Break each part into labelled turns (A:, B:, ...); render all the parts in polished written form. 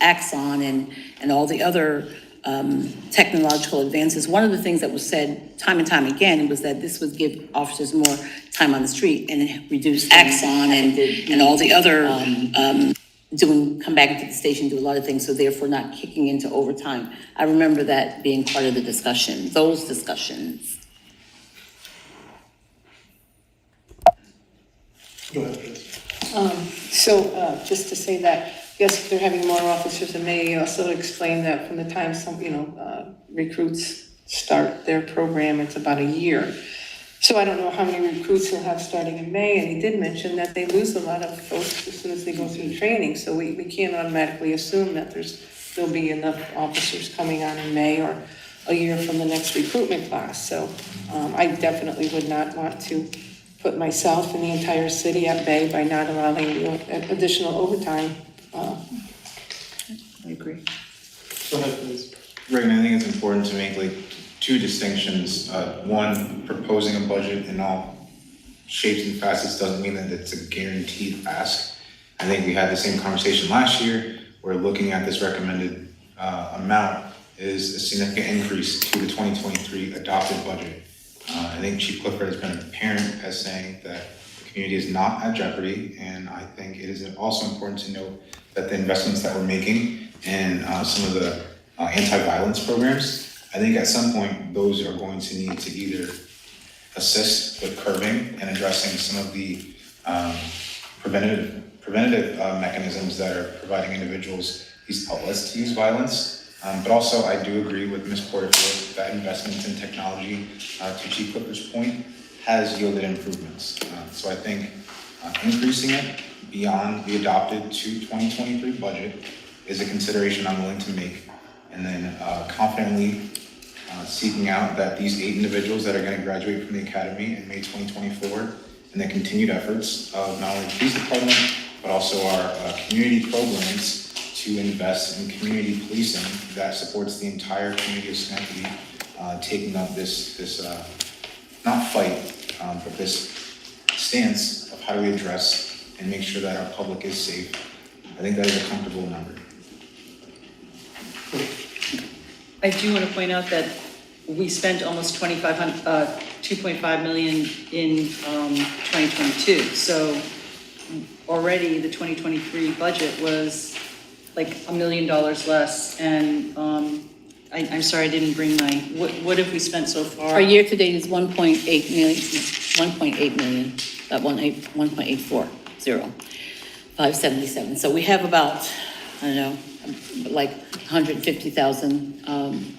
A: Axon and all the other technological advances. One of the things that was said time and time again was that this would give officers more time on the street and reduce Axon and all the other come back into the station, do a lot of things, so therefore not kicking into overtime. I remember that being part of the discussion, those discussions.
B: Go ahead, please.
C: Just to say that, yes, if they're having more officers in May, also explain that from the time some, recruits start their program, it's about a year. So I don't know how many recruits they'll have starting in May, and he did mention that they lose a lot of folks as soon as they go through training, so we can't automatically assume that there'll be enough officers coming on in May or a year from the next recruitment class. So I definitely would not want to put myself and the entire city at bay by not allowing additional overtime.
A: I agree.
B: Go ahead, please.
D: Right, and I think it's important to make like two distinctions. One, proposing a budget in all shapes and facets doesn't mean that it's a guaranteed ask. I think we had the same conversation last year, where looking at this recommended amount is a significant increase to the 2023 adopted budget. I think Chief Clifford has been apparent as saying that the community is not at jeopardy, and I think it is also important to note that the investments that we're making in some of the anti-violence programs, I think at some point those are going to need to either assist with curbing and addressing some of the preventative mechanisms that are providing individuals these outlets to use violence. But also I do agree with Ms. Porterfield that investments in technology, to Chief Clifford's point, has yielded improvements. So I think increasing it beyond the adopted 2023 budget is a consideration I'm willing to make, and then confidently seeking out that these 8 individuals that are going to graduate from the academy in May 2024, and the continued efforts of not only the police department, but also our community programs to invest in community policing that supports the entire community of Schenectady, taking up this not fight, but this stance of how do we address and make sure that our public is safe. I think that is a comfortable number.
E: I do want to point out that we spent almost 2.5 million in 2022. So already the 2023 budget was like $1 million less. And I'm sorry, I didn't bring my, what have we spent so far?
A: Our year to date is 1.8 million, 1.8 million, 1.840, 577. So we have about, I don't know, like 150,000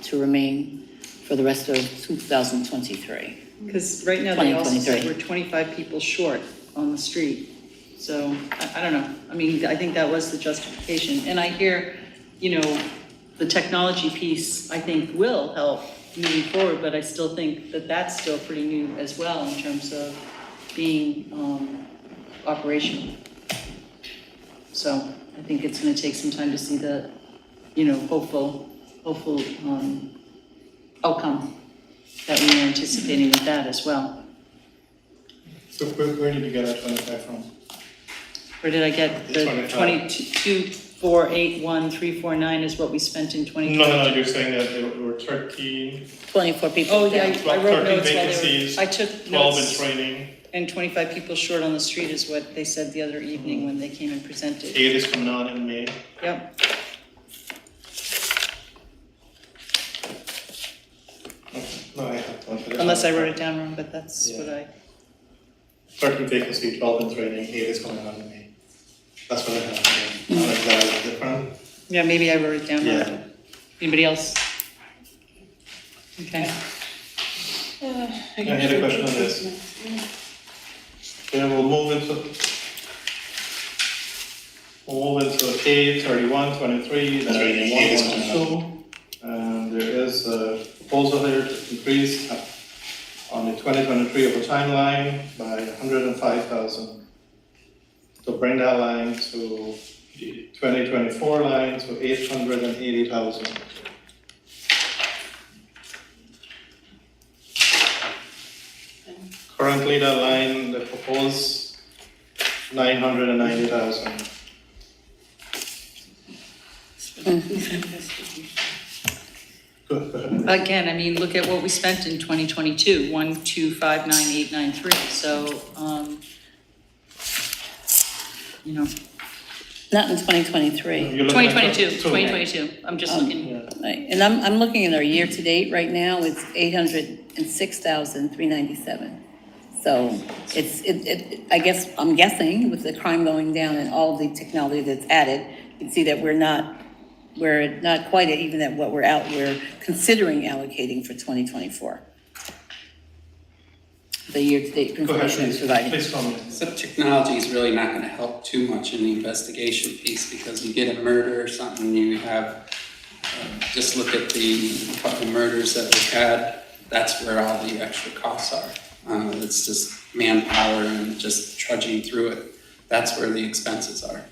A: to remain for the rest of 2023.
E: Because right now they also said
A: 2023.
E: we're 25 people short on the street. So I don't know. I mean, I think that was the justification. And I hear, the technology piece, I think, will help moving forward, but I still think that that's still pretty new as well in terms of being operational. So I think it's going to take some time to see the, hopeful outcome that we are anticipating with that as well.
B: So where did you get that 25 from?
E: Where did I get the 22,481,349 is what we spent in 2020?
B: No, you're saying that there were 13,
A: 24 people.
E: Oh, yeah, I wrote
B: 13
E: notes while
B: vacancies,
E: I took
B: 12 in
E: notes.
B: training,
E: And 25 people short on the street is what they said the other evening when they came and presented.
B: 8 is coming on in May.
E: Yep.
B: No, I have.
E: Unless I wrote it down wrong, but that's what I.
B: 13 vacancy, 12 in training, 8 is coming on in May. That's what I have. Like that is different.
E: Yeah, maybe I wrote it down wrong.
B: Yeah.
E: Anybody else? Okay.
B: I had a question on this. Then we'll move into A, 31, 23, then 1, 1, 2. And there is a proposal here to increase on the 2023 overtime line by 105,000. To bring that line to the 2024 line to 880,000. Currently, that line, the proposed 990,000.
C: Police investigation.
B: Go ahead.
E: Again, I mean, look at what we spent in 2022, 1259893. So, you know,
A: Not in 2023.
B: You're looking at
E: 2022,
B: two.
E: 2022. I'm just looking.
B: Yeah.
A: Right, and I'm looking at our year-to-date right now, it's 806,397. So I guess, I'm guessing with the crime going down and all the technology that's added, you can see that we're not quite even at what we're considering allocating for 2024. The year-to-date
B: Go ahead,
A: information is
B: please.
A: provided.
B: Please comment.
F: So technology is really not gonna help too much in the investigation piece, because you get a murder or something, you have, just look at the couple of murders that we've had, that's where all the extra costs are. It's just manpower and just trudging through it. That's where the expenses are.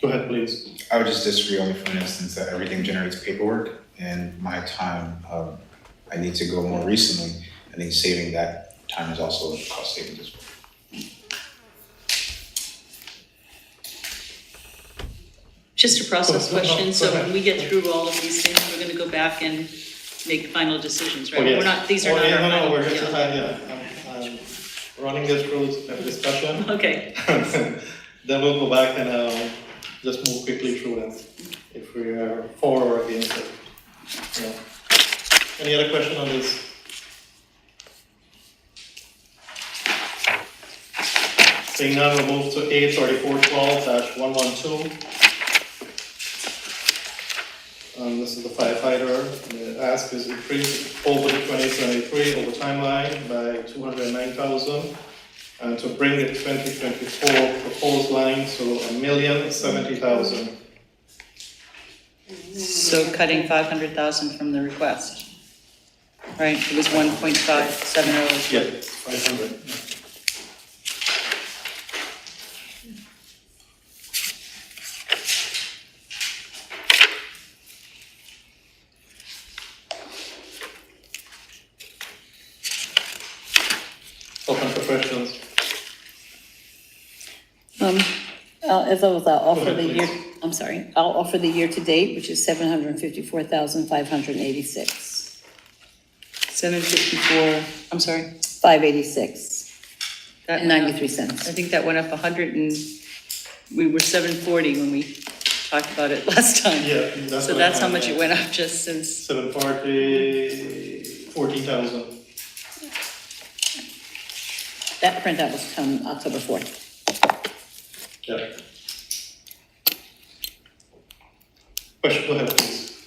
B: Go ahead, please.
D: I would just disagree only for an instance that everything generates paperwork, and my time, I need to go more recently. I think saving that time is also a cost savings as well.
E: Just a process
B: No, no,
E: question,
B: go
E: so
B: ahead.
E: when we get through all of these things, we're gonna go back and make final decisions, right?
B: Oh, yes.
E: We're not, these are not
B: yeah,
E: our final.
B: No, we're just,
E: yeah.
B: I'm running this through a discussion.
E: Okay,
B: Then we'll go back and just move quickly through them, if we are for or against it. Yeah. Any other question on this? Seeing none, we'll move to 83412-112. This is the firefighter. The ask is increased over the 2023 overtime line by 209,000, and to bring the 2024 proposed line to $1,070,000.
E: so cutting 500,000 from the request, right? It was 1.570.
B: Yeah, 500. Open for questions.
A: As always, I'll offer
B: Go ahead,
A: the year,
B: please.
A: I'm sorry, I'll offer the year-to-date, which is 754,586.
E: 754, I'm sorry.
A: 586
E: That
A: and
E: went up-
A: 93 cents.
E: I think that went up 100 and, we were 740 when we talked about it last time.
B: Yeah, that's
E: So
B: what I
E: that's how
B: had,
E: much
B: yeah.
E: it went up just since,
B: 740, 14,000.
A: That printout was come October 4th.
B: Yeah. Question, go ahead, please.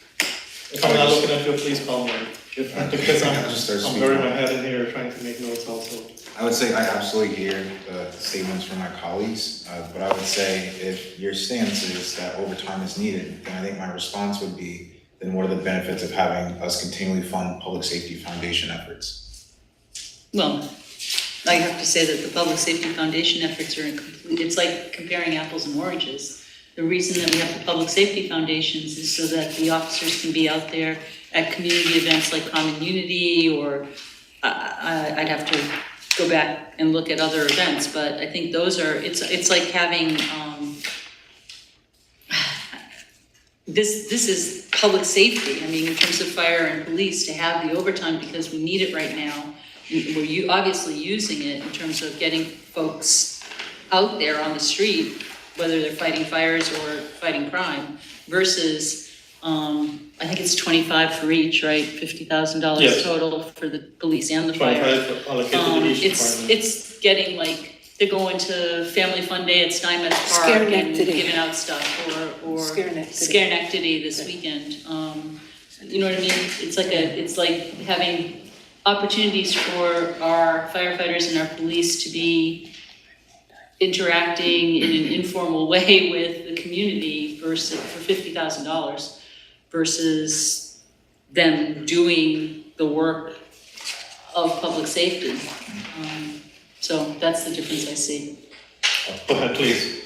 B: If I'm not looking at you, please call me. Because
D: I'll just start
B: I'm
D: speaking.
B: burying my head in here trying to make notes also.
D: I would say I absolutely hear the statements from my colleagues, but I would say if your stance is that overtime is needed, then I think my response would be, then what are the benefits of having us continually fund public safety foundation efforts?
E: well, I have to say that the Public Safety Foundation efforts are incomplete. It's like comparing apples and oranges. The reason that we have the Public Safety Foundations is so that the officers can be out there at community events like Common Unity, or I'd have to go back and look at other events, but I think those are, it's like having, this is public safety. I mean, in terms of fire and police, to have the overtime because we need it right now. We're obviously using it in terms of getting folks out there on the street, whether they're fighting fires or fighting crime, versus, I think it's 25 for each, right? $50,000
B: Yes.
E: total for the police and the fire.
B: 25 allocated to each department.
E: It's getting like, they're going to Family Fun Day at Steinmetz Park and
C: Schenectady.
E: giving out stuff, or
C: Schenectady.
E: Schenectady this weekend. You know what I mean? It's like having opportunities for our firefighters and our police to be interacting in an informal way with the community versus for $50,000 versus them doing the work of public safety. So that's the difference I see.
B: Go ahead, please.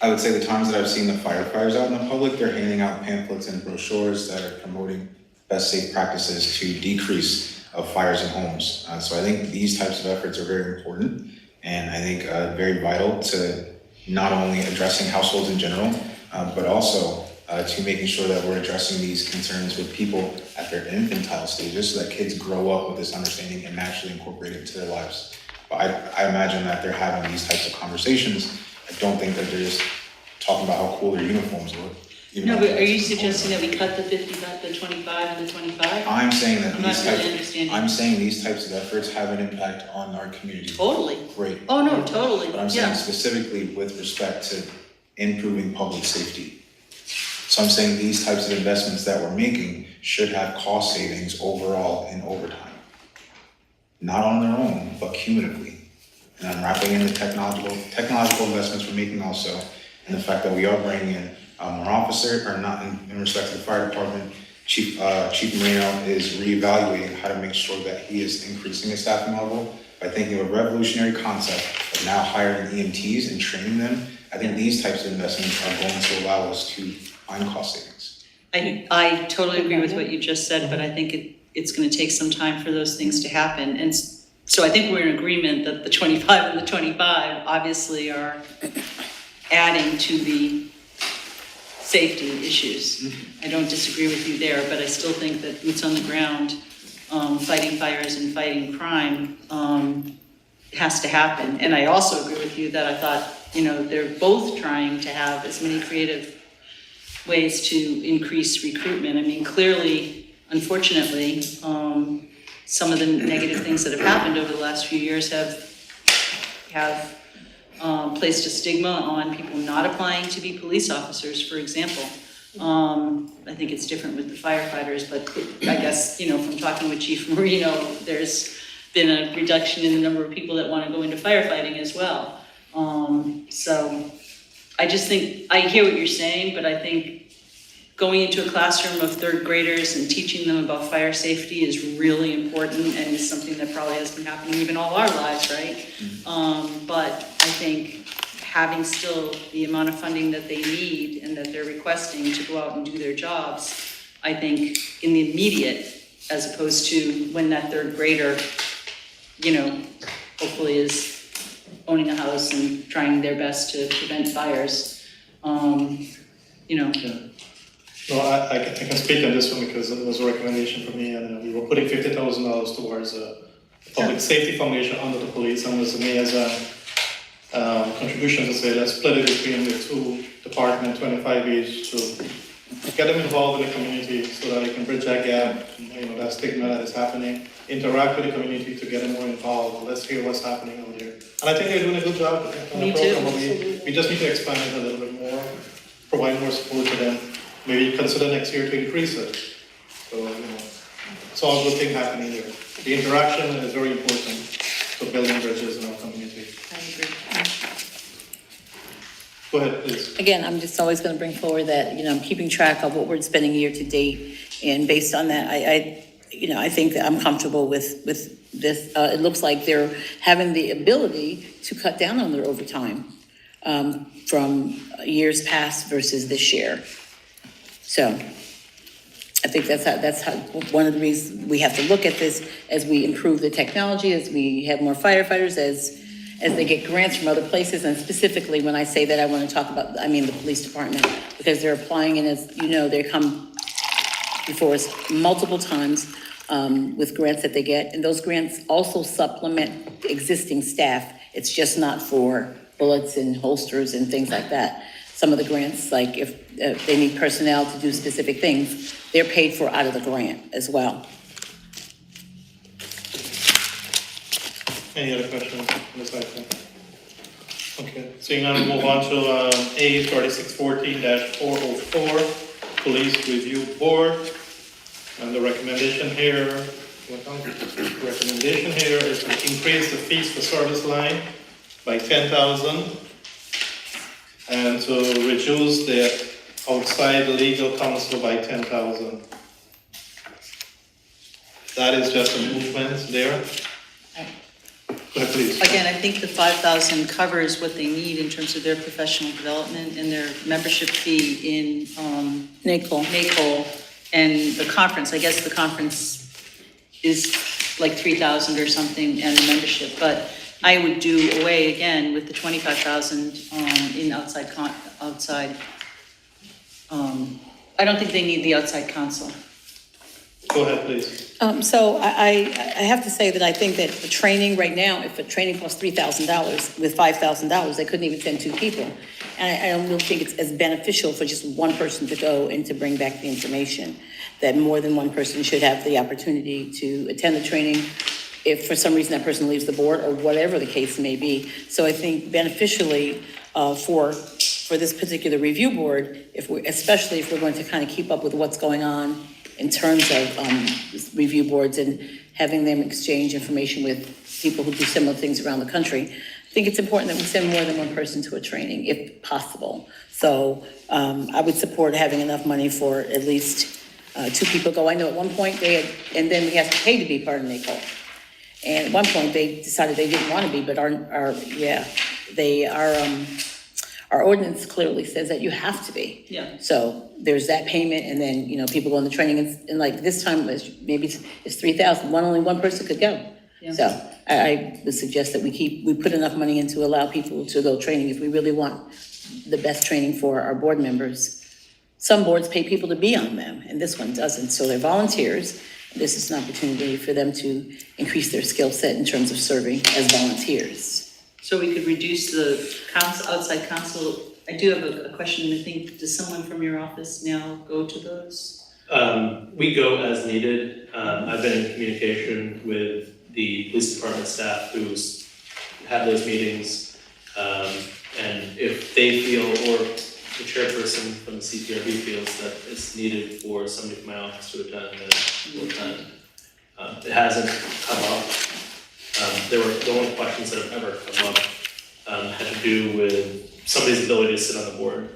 D: I would say the times that I've seen the firefighters out in the public, they're handing out pamphlets and brochures that are promoting best safe practices to decrease of fires in homes. So I think these types of efforts are very important, and I think very vital to not only addressing households in general, but also to making sure that we're addressing these concerns with people at their infantile stages so that kids grow up with this understanding and naturally incorporate it into their lives. But I imagine that they're having these types of conversations. I don't think that they're just talking about how cool their uniforms look.
E: No, but are you suggesting that we cut the 50, the 25 and the 25?
D: I'm saying that
E: I'm not
D: these
E: really
D: types,
E: understanding.
D: I'm saying these types of efforts have an impact on our community.
E: Totally.
D: Great.
E: Oh, no, totally,
D: But I'm saying
E: yeah.
D: specifically with respect to improving public safety. So I'm saying these types of investments that we're making should have cost savings overall in overtime. Not on their own, but cumulatively. And I'm wrapping in the technological investments we're making also, and the fact that we are bringing in more officers, or not in respect to the fire department. Chief Marino is reevaluating how to make sure that he is increasing his staffing level by thinking of a revolutionary concept of now hiring EMTs and training them. I think these types of investments are going to allow us to find cost savings.
E: I totally agree with what you just said, but I think it's gonna take some time for those things to happen. And so I think we're in agreement that the 25 and the 25 obviously are adding to the safety issues. I don't disagree with you there, but I still think that boots on the ground, fighting fires and fighting crime, has to happen. And I also agree with you that I thought, they're both trying to have as many creative ways to increase recruitment. I mean, clearly, unfortunately, some of the negative things that have happened over the last few years have placed a stigma on people not applying to be police officers, for example. I think it's different with the firefighters, but I guess, from talking with Chief Marino, there's been a reduction in the number of people that want to go into firefighting as well. So I just think, I hear what you're saying, but I think going into a classroom of third graders and teaching them about fire safety is really important and is something that probably has been happening even all our lives, right? But I think having still the amount of funding that they need and that they're requesting to go out and do their jobs, I think in the immediate, as opposed to when that third grader, hopefully is owning a house and trying their best to prevent fires,
B: Yeah. No, I can speak on this one because it was a recommendation for me, and we were putting $50,000 towards a public safety foundation under the police, and as me as a contribution to say, let's split it between the two departments, 25 each, to get them involved in the community so that they can bridge that gap, that stigma that is happening, interact with the community to get them more involved. Let's hear what's happening out there. And I think they're doing a good job on the program, but we just need to expand it a little bit more, provide more support to them, maybe consider next year to increase it. So, it's all a good thing happening here. The interaction is very important for building bridges in our community.
E: I agree.
B: Go ahead, please.
A: Again, I'm just always going to bring forward that, I'm keeping track of what we're spending year to date. And based on that, I think that I'm comfortable with this. It looks like they're having the ability to cut down on their overtime from years past versus this year. So I think that's how one of the reasons we have to look at this as we improve the technology, as we have more firefighters, as they get grants from other places. And specifically, when I say that, I want to talk about, the police department, because they're applying, and as you know, they come before us multiple times with grants that they get. And those grants also supplement existing staff. It's just not for bullets and holsters and things like that. Some of the grants, like if they need personnel to do specific things, they're paid for out of the grant as well.
B: Any other questions on this item? Okay, seeing none, we'll move on to A 3614-404, Police Review Board. And the recommendation here, is to increase the fees for service line by 10,000 and to reduce the outside legal counsel by 10,000. That is just a movement there. Go ahead, please.
E: Again, I think the 5,000 covers what they need in terms of their professional development and their membership fee in NACOL and the conference. I guess the conference is like 3,000 or something, and the membership. But I would do away again with the 25,000 in outside, I don't think they need the outside counsel.
B: Go ahead, please.
A: So I have to say that I think that the training right now, if a training costs $3,000, with $5,000, they couldn't even send two people. And I don't really think it's as beneficial for just one person to go and to bring back the information, that more than one person should have the opportunity to attend the training if for some reason that person leaves the board or whatever the case may be. So I think beneficially for this particular review board, especially if we're going to kind of keep up with what's going on in terms of review boards and having them exchange information with people who do similar things around the country, I think it's important that we send more than one person to a training if possible. So I would support having enough money for at least two people go. I know at one point they had, and then we have to pay to be part of NACO. And at one point they decided they didn't want to be, but our ordinance clearly says that you have to be.
E: Yeah.
A: So there's that payment, and then, people go on the training, and like this time, maybe it's 3,000, only one person could go.
E: Yeah.
A: So I would suggest that we put enough money in to allow people to go training if we really want the best training for our board members. Some boards pay people to be on them, and this one doesn't, so they're volunteers. This is an opportunity for them to increase their skill set in terms of serving as volunteers.
E: So we could reduce the outside counsel. I do have a question. I think, does someone from your office now go to those?
G: We go as needed. I've been in communication with the police department staff who's had those meetings. And if they feel, or the chairperson from the CPRB feels that it's needed for somebody from my office to attend, then we'll attend. It hasn't come up. The only questions that have ever come up had to do with somebody's ability to sit on the board.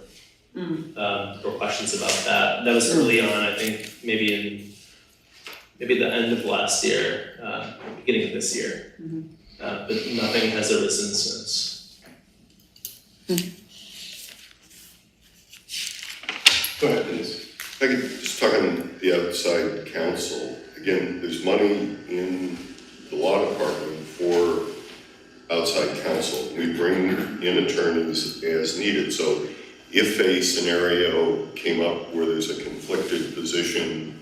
G: There were questions about that. That was early on, I think, maybe the end of last year, beginning of this year. But nothing has arisen since.
B: Go ahead, please.
H: I could just talk on the outside counsel. Again, there's money in the law department for outside counsel. We bring in attorneys as needed. So if a scenario came up where there's a conflicted position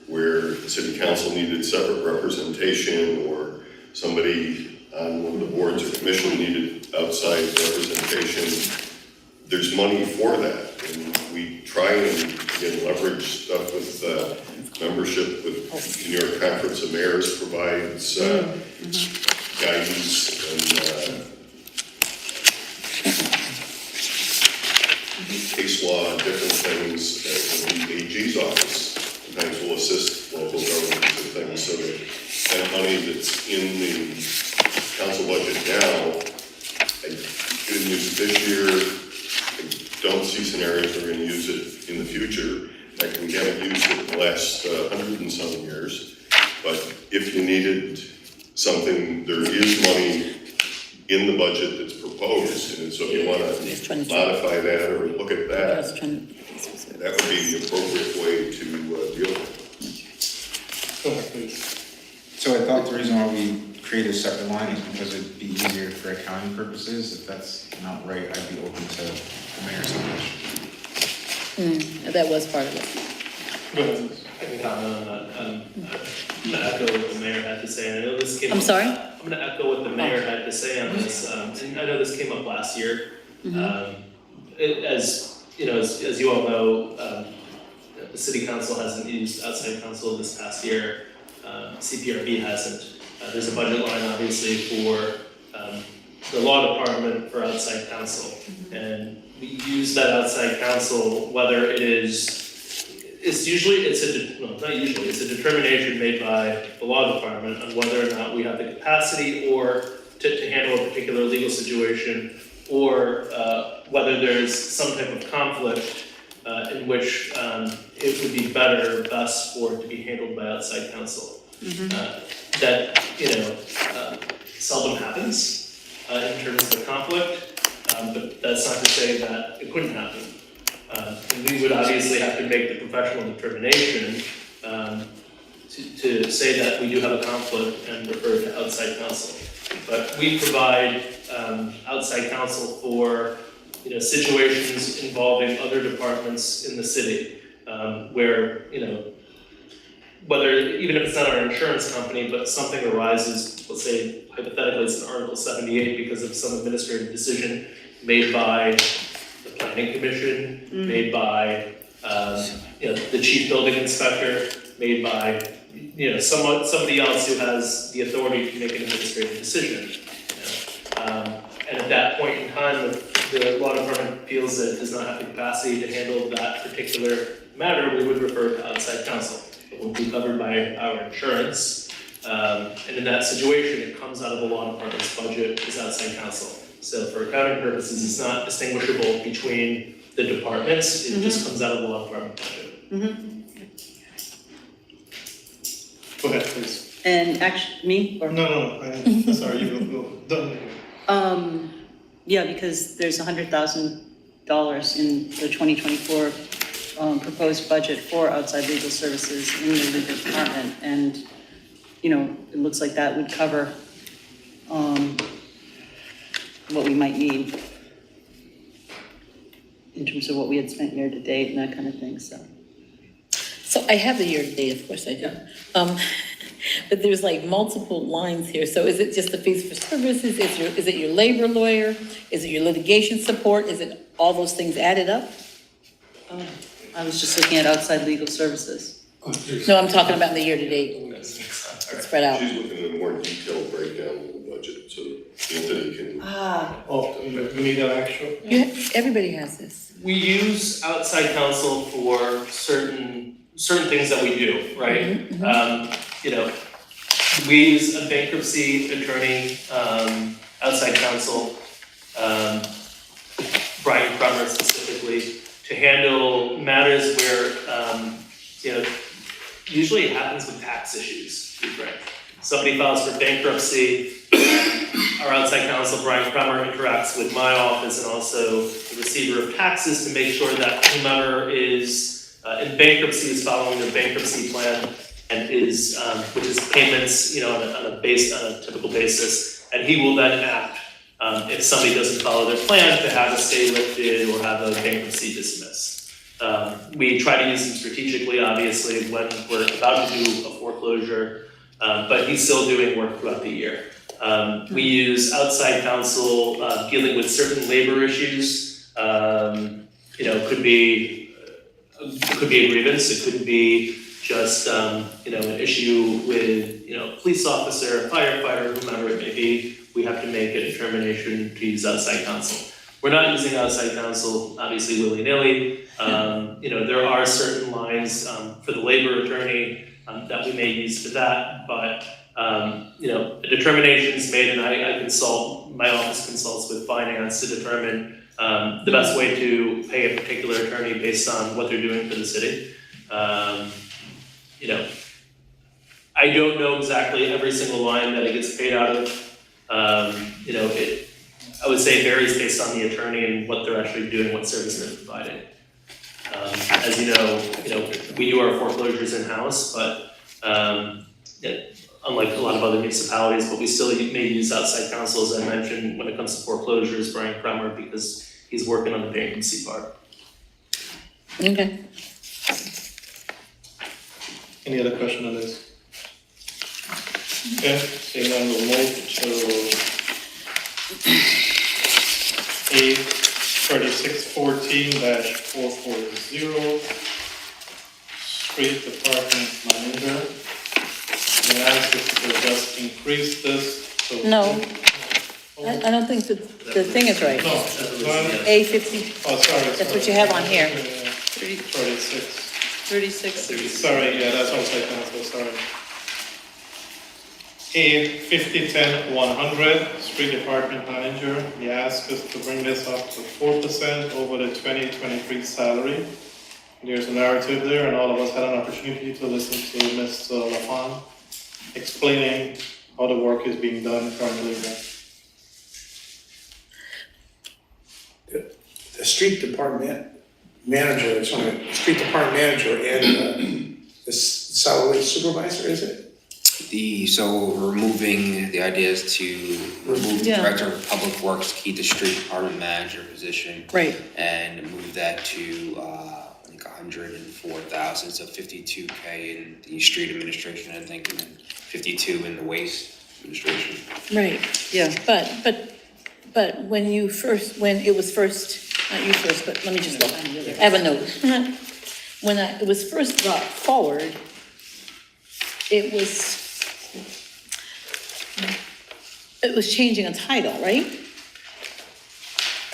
H: where the city council needed separate representation, or somebody on one of the boards or commission needed outside representation, there's money for that. And we try and again leverage stuff with membership with the New York Conference of Mayors provides guidance and case law and different things. The AG's office sometimes will assist local governments and things, so that money that's in the council budget now, I didn't use it this year. I don't see scenarios where we're going to use it in the future. In fact, we haven't used it in the last 100 and some years. But if you needed something, there is money in the budget that's proposed. And so if you want to modify that or look at that, that would be the appropriate way to deal with it.
B: Go ahead, please.
D: So I thought the reason why we created a separate line is because it'd be easier for accounting purposes. If that's not right, I'd be open to the mayor's suggestion.
A: That was part of it.
B: Go ahead, please.
G: I can comment on that. I'm gonna echo what the mayor had to say, and I know this came
A: I'm
G: up.
A: sorry?
G: I'm gonna echo what the mayor had to say on this, and I know this came up last year. As you all know, the city council hasn't used outside counsel this past year. CPRB hasn't. There's a budget line obviously for the law department for outside counsel. And we use that outside counsel, whether it's a determination made by the law department on whether or not we have the capacity or to handle a particular legal situation, or whether there's some type of conflict in which it would be better, best for it to be handled by outside counsel. That seldom happens in terms of the conflict, but that's not to say that it couldn't happen. And we would obviously have to make the professional determination to say that we do have a conflict and refer to outside counsel. but we provide outside counsel for, situations involving other departments in the city, where, whether, even if it's not our insurance company, but something arises, let's say hypothetically it's in Article 78 because of some administrative decision made by the planning commission, made by, the chief building inspector, made by, somebody else who has the authority to make an administrative decision. And at that point in time, if the law department feels that it does not have the capacity to handle that particular matter, we would refer to outside counsel. It will be covered by our insurance. And in that situation, it comes out of the law department's budget as outside counsel. So for accounting purposes, it's not distinguishable between the departments, it just comes out of the law department budget.
B: Go ahead, please.
E: And actually, me or?
B: No, I'm sorry, you go.
E: Yeah, because there's $100,000 in the 2024 proposed budget for outside legal services in the legal department. And, it looks like that would cover what we might need in terms of what we had spent year to date and that kind of thing, so.
A: So I have the year-to-date, of course I do. But there's like multiple lines here. So is it just the fees for services? Is it your labor lawyer? Is it your litigation support? Is it all those things added up?
E: I was just looking at outside legal services.
A: No, I'm talking about the year-to-date, spread out.
H: She's looking at a more detailed breakdown of the budget, so Anthony can.
B: Oh, we need an actual?
A: Everybody has this.
G: We use outside counsel for certain things that we do, right? We use a bankruptcy attorney, outside counsel, Brian Crummer specifically, to handle matters where, usually it happens with tax issues, to be frank. Somebody files for bankruptcy, our outside counsel, Brian Crummer, interacts with my office and also the receiver of taxes to make sure that whomever is in bankruptcy is following their bankruptcy plan and is, which is payments, on a typical basis. And he will then act, if somebody doesn't follow their plan, to have a stay lifted or have a bankruptcy dismissed. We try to use him strategically, obviously, when we're about to do a foreclosure, but he's still doing work throughout the year. We use outside counsel dealing with certain labor issues. Could be a grievance. It could be just an issue with a police officer, a firefighter, whomever it may be. We have to make a determination to use outside counsel. We're not using outside counsel, obviously, willy-nilly. There are certain lines for the labor attorney that we may use for that, but a determination is made, and my office consults with finance to determine the best way to pay a particular attorney based on what they're doing for the city. I don't know exactly every single line that it gets paid out of. I would say it varies based on the attorney and what they're actually doing, what service they're providing. As you know, we do our foreclosures in-house, but unlike a lot of other municipalities, but we still may use outside counsel, as I mentioned, when it comes to foreclosures, Brian Crummer, because he's working on the bankruptcy part.
A: Okay.
B: Any other question on this? Okay, seeing none, we'll move to A 3614-440, Street Department Manager. May I ask if we could just increase this to?
A: No. I don't think the thing is right.
B: No,
A: A50,
B: oh, sorry.
A: That's what you have on here.
B: 36.
E: 36.
B: Sorry, yeah, that's outside counsel, sorry. A 5010-100, Street Department Manager. He asked us to bring this up to 4% over the 2023 salary. There's a narrative there, and all of us had an opportunity to listen to Mr. LaFon explaining how the work is being done currently.
I: The street department manager, street department manager and the salary supervisor, is it?
J: So removing, the idea is to remove
E: Yeah.
J: Director of Public Works, keep the street department manager position.
A: Right.
J: And move that to, I think 104,000, so 52K in the street administration, I think, and then 52 in the waste administration.
A: Right.
E: Yeah.
A: But when it was first, not you first, but let me just look. I have a note. When it was first brought forward, it was changing a title, right?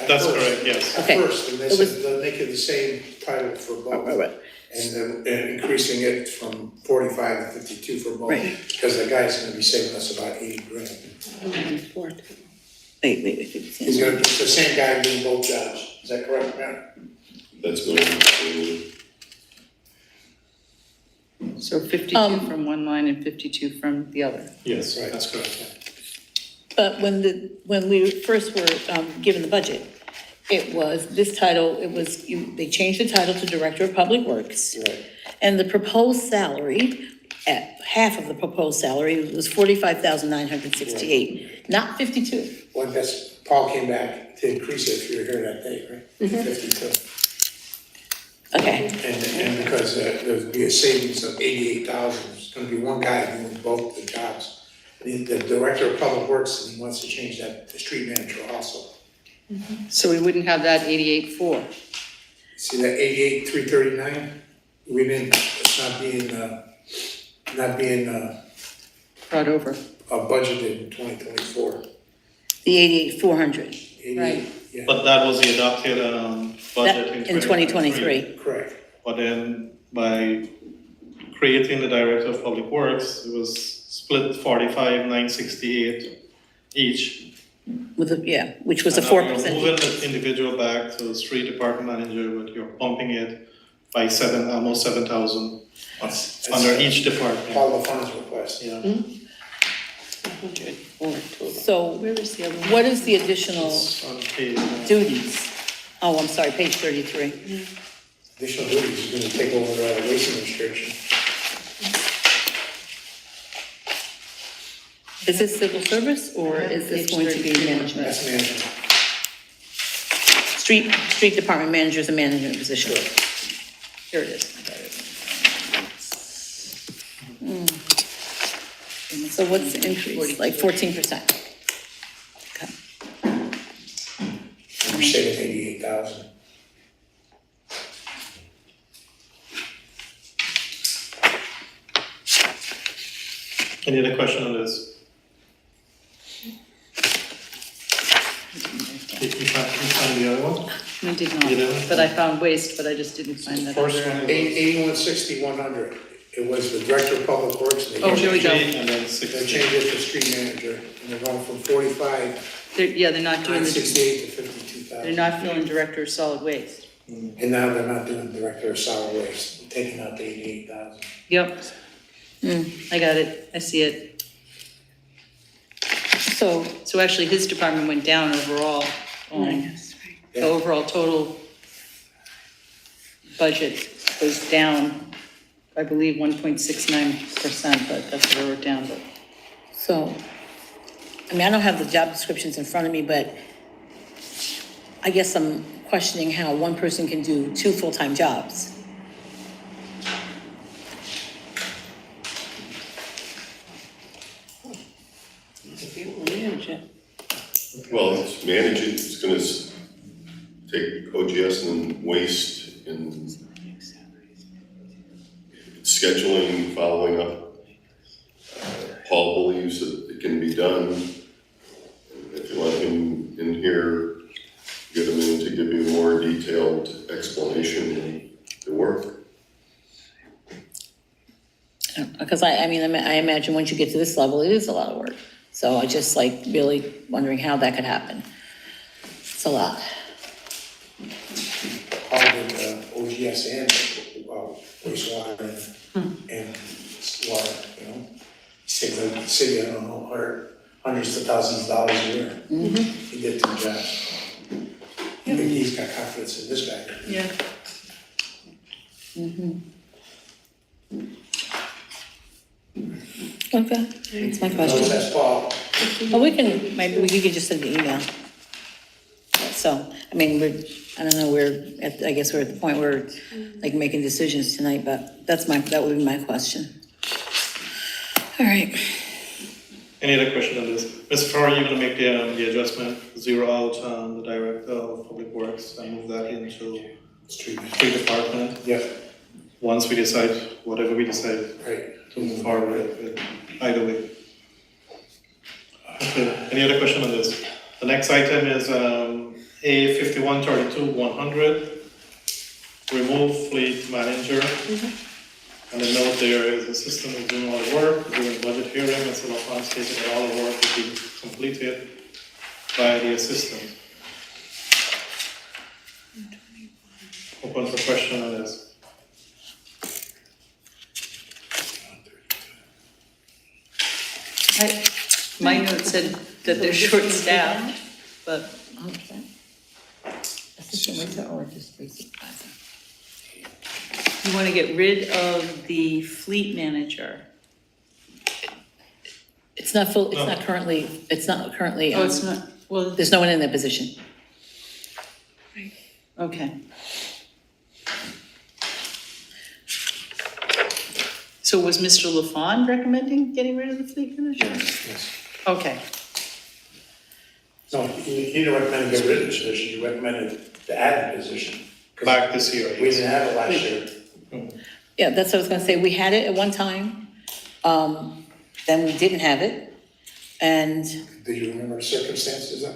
I: At
B: That's
I: first.
B: correct, yes.
A: Okay.
I: At first, and they
A: It was-
I: said they'll make it the same title for both.
A: Right.
I: And then increasing it from 45 to 52 for both.
A: Right.
I: Because the guy's gonna be saving us about 80 grand.
A: Wait.
I: He's gonna, it's the same guy doing both jobs. Is that correct, Matt?
H: That's going to,
E: So 52 from one line and 52 from the other.
B: Yes,
I: Right.
B: that's correct.
A: But when we first were given the budget, it was, this title, they changed the title to Director of Public Works.
I: Right.
A: And the proposed salary, at half of the proposed salary was 45,968, not 52.
I: Well, Paul came back to increase it if you were here that day, right? 52.
A: Okay,
I: And because there'd be a savings of 88,000, it's gonna be one guy doing both the jobs. The Director of Public Works, and he wants to change that to street manager also.
E: So we wouldn't have that 88.4.
I: See that 88,339? We didn't, it's not being
E: Brought over.
I: budgeted in 2024.
A: the 88,400.
I: 88, yeah,
B: But that was the adopted budget
A: In 2023.
I: correct.
B: But then by creating the Director of Public Works, it was split 45,968 each.
A: Which was a
B: And now
A: 4%
B: you're moving
A: increase.
B: the individual back to the street department manager, but you're bumping it by almost 7,000
I: That's
B: under each department.
I: All the funds request.
B: Yeah.
A: So
E: Where is the other one?
A: what is the additional
B: It's on page,
A: duties? Oh, I'm sorry, page 33.
I: Additional duties is gonna take over waste administration.
A: Is this civil service or is this going to be management?
I: That's management.
A: Street department manager is a management position.
E: Here it is. I got it.
A: So what's the increase? Like 14%? Okay.
I: We're saving 88,000.
B: any other question on this? Did you find the other one?
E: We did
B: You didn't?
E: not, but I found waste, but I just didn't find that
B: First
E: other.
B: one was
I: 8160-100. It was the Director of Public Works. And they
E: Oh, here we go.
B: and then
I: They
B: 60.
I: changed it to street manager, and they're going from 45,
E: They're not doing the,
I: 968 to 52,000.
E: they're not filling Director of Solid Waste.
I: And now they're not doing Director of Solid Waste, they're taking out the 88,000.
E: Yep. I got it, I see it.
A: So,
E: So actually, his department went down overall. The overall total budget goes down, I believe, 1.69%, but that's what I wrote down, but.
A: I don't have the job descriptions in front of me, but I guess I'm questioning how one person can do two full-time jobs.
H: well, it's managing, it's gonna take OGS and waste and scheduling, following up. Paul believes that it can be done. If you want him in here, get him in to give you a more detailed explanation of the work.
A: Because I imagine once you get to this level, it is a lot of work. So I just really wondering how that could happen. It's a lot.
I: All the OGS and wastewater and water, you know? Saved the city, I don't know, hundreds of thousands of dollars a year. He did two jobs. I think he's got confidence in this guy.
E: Yeah.
A: Okay, that's my
I: No,
A: question.
I: that's Paul.
A: Well, maybe we could just send the email. So, I mean, I guess we're at the point where, like, making decisions tonight, but that would be my question. All right,
B: Any other question on this? Mr. Farrar, you're gonna make the adjustment, zero out on the director of public works and move that into
I: Street.
B: street department.
I: Yeah,
B: Once we decide, whatever we decide
I: right.
B: to move forward with either way. Okay, any other question on this? The next item is A 5132-100, remove fleet manager. And the note there is the system is doing all the work, doing budget hearing, and so upon stating that all the work will be completed by the assistant. Open for question on this.
E: My note said that they're short-staffed, but
A: okay. Assistant retail or just basic plaza?
E: you want to get rid of the fleet manager.
A: It's not full,
B: No.
A: it's not currently,
E: Oh, it's not, well,
A: there's no one in that position.
E: okay. So was Mr. LaFawn recommending getting rid of the fleet manager?
I: Yes.
E: Okay,
I: No, he didn't recommend get rid of the position, he recommended to add the position. 'Cause
B: Back this year,
I: we
B: yes.
I: didn't have it last year.
A: Yeah, that's what I was gonna say, we had it at one time, then we didn't have it, and
I: Do you remember the circumstances of?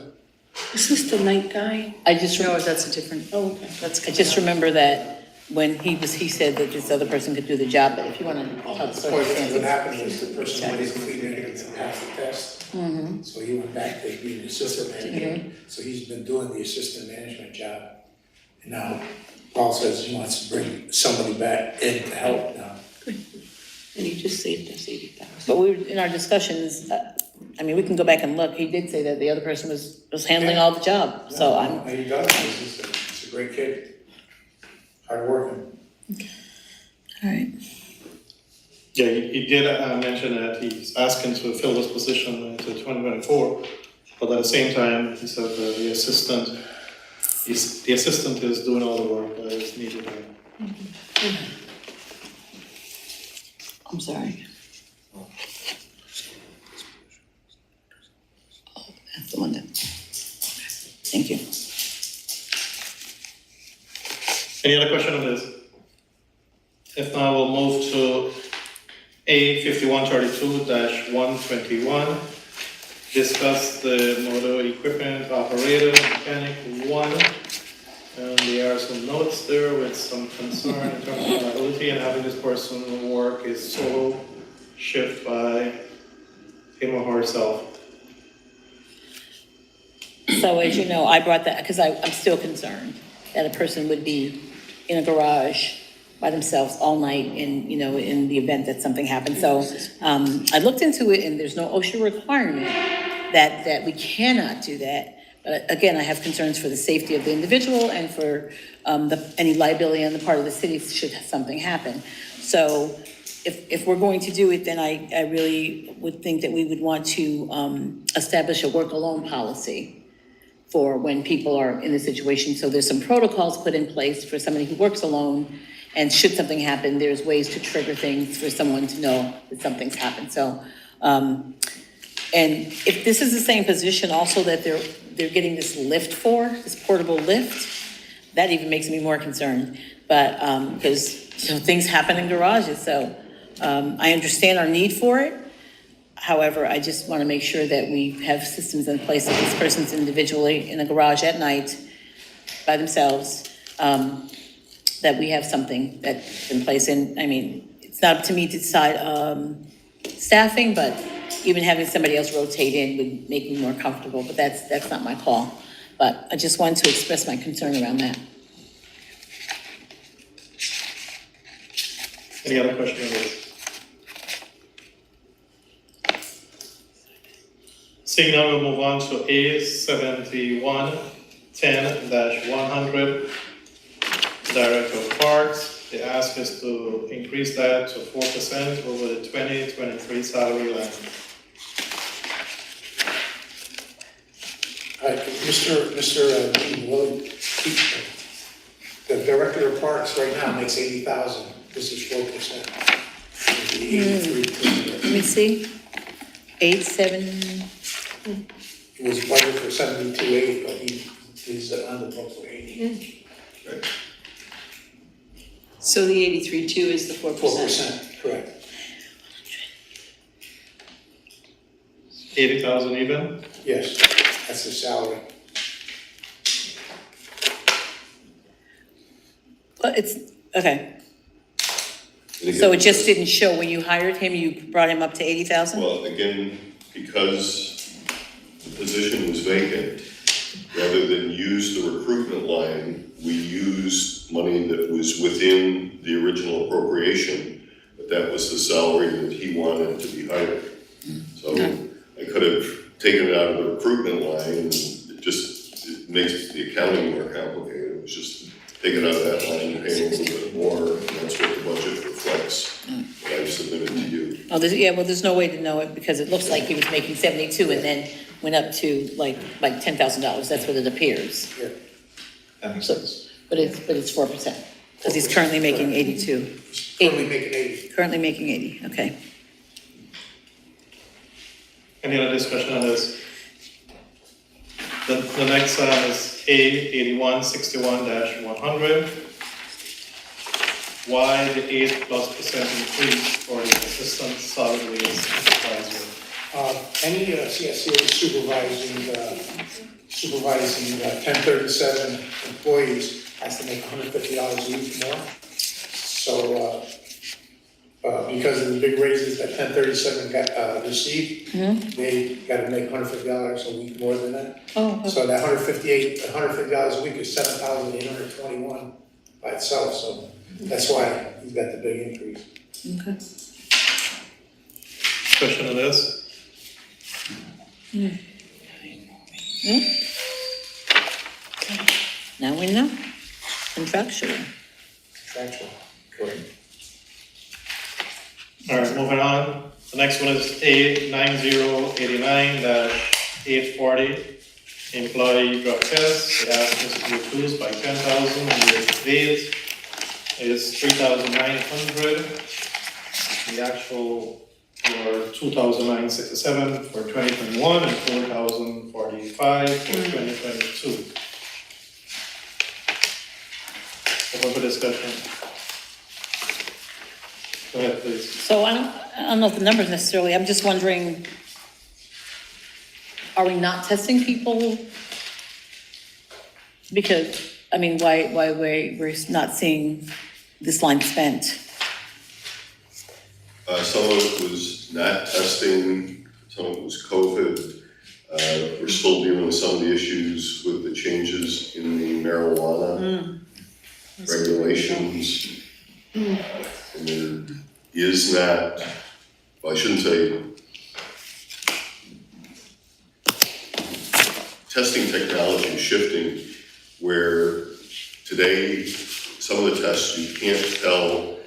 C: Is this the night guy?
A: I just,
E: no, that's a different,
C: Oh, okay.
E: that's.
A: I just remember that when he said that this other person could do the job, but if you wanna tell the
I: What
A: circumstances.
I: happened was the person went completely to pass the test. So he went back to being the assistant manager, so he's been doing the assistant management job. And now Paul says he wants to bring somebody back in to help now.
C: And he just saved us 80,000.
A: But we were, in our discussions, I mean, we can go back and look, he did say that the other person was handling all the job, so I'm,
I: He does, he's a great kid. Hard working.
A: all right.
B: Yeah, he did mention that he's asking to fill this position into 2024, but at the same time, he said the assistant is doing all the work that is needed.
A: I'm sorry. Oh, that's the one that, thank you.
B: Any other question on this? If not, we'll move to A 5132-121. Discuss the motor equipment operator, mechanic one. And there are some notes there with some concern in terms of liability and having this person work is solo shift by him or herself.
A: So as you know, I brought that, because I'm still concerned that a person would be in a garage by themselves all night in, in the event that something happened. So I looked into it, and there's no OSHA requirement that we cannot do that. But again, I have concerns for the safety of the individual and for any liability on the part of the city should something happen. So if we're going to do it, then I really would think that we would want to establish a work alone policy for when people are in this situation. So there's some protocols put in place for somebody who works alone, and should something happen, there's ways to trigger things for someone to know that something's happened. So, and if this is the same position also that they're getting this lift for, this portable lift, that even makes me more concerned. But, because, things happen in garages, so I understand our need for it. However, I just want to make sure that we have systems in place that this person's individually in a garage at night by themselves, that we have something that's in place. And I mean, it's not up to me to decide staffing, but even having somebody else rotate in would make me more comfortable, but that's not my call. But I just wanted to express my concern around that.
B: Any other question on this? Seeing none, we'll move on to A 7110-100. Director of Parks, they ask us to increase that to 4% over the 2023 salary line.
I: Mr. Dean, will keep, the director of parks right now makes 80,000, this is 4%. The 83.
A: Let me see. 87,
I: It was budgeted for 72.8, but he's on the book for 80.
E: So the 83.2 is the 4%.
I: 4%, correct.
B: 80,000 even?
I: Yes, that's the salary.
A: well, it's, okay. So it just didn't show when you hired him, you brought him up to 80,000?
H: Well, again, because the position was vacant, rather than use the recruitment line, we used money that was within the original appropriation, but that was the salary that he wanted to be hired. So I could have taken it out of the recruitment line, and it makes the accounting more complicated. It was just take it out of that line and pay a little bit more, and that's what the budget reflects. That I've submitted to you.
A: Oh, there's no way to know it because it looks like he was making 72 and then went up to like $10,000. That's what it appears.
I: Yeah.
D: That makes
A: So-
D: sense.
A: But it's 4% because he's currently making 82.
I: Currently making 80.
A: Currently making 80, okay.
B: Any other discussion on this? The next one is A 8161-100. Why the 8+% increase for the assistant solid waste supervisor?
I: Any CSC supervising 1037 employees has to make $150 a week more. So, because of the big raises that 1037 got, received, they gotta make $150 a week more than that.
A: Oh,
I: So that $150 a week is 7,821 by itself, so that's why he's got the big increase.
A: okay.
B: Question on this?
A: Now we know. Contractual.
I: Contractual, correct.
B: All right, moving on. The next one is A 9089-840. Employee drug test, they asked us to reduce by 10,000, and the date is 3,900. The actual for 2,967 for 2021 and 4,045 for 2022. Open for discussion. Go ahead, please.
A: So I don't know if the numbers necessarily, I'm just wondering, are we not testing people? Because, I mean, why we're not seeing this line spent?
H: Some of it was not testing, some of it was COVID. We're still dealing with some of the issues with the changes in the marijuana regulations. And there is not, well, I shouldn't say, testing technology is shifting where today, some of the tests you can't tell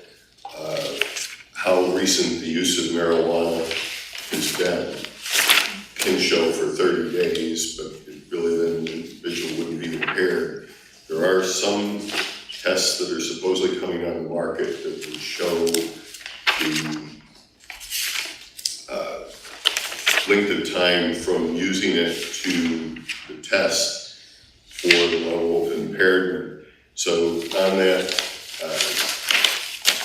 H: how recent the use of marijuana has been. Can show for 30 days, but it really then the individual wouldn't be impaired. There are some tests that are supposedly coming on the market that will show the length of time from using it to the test for the level of impairment. So on that,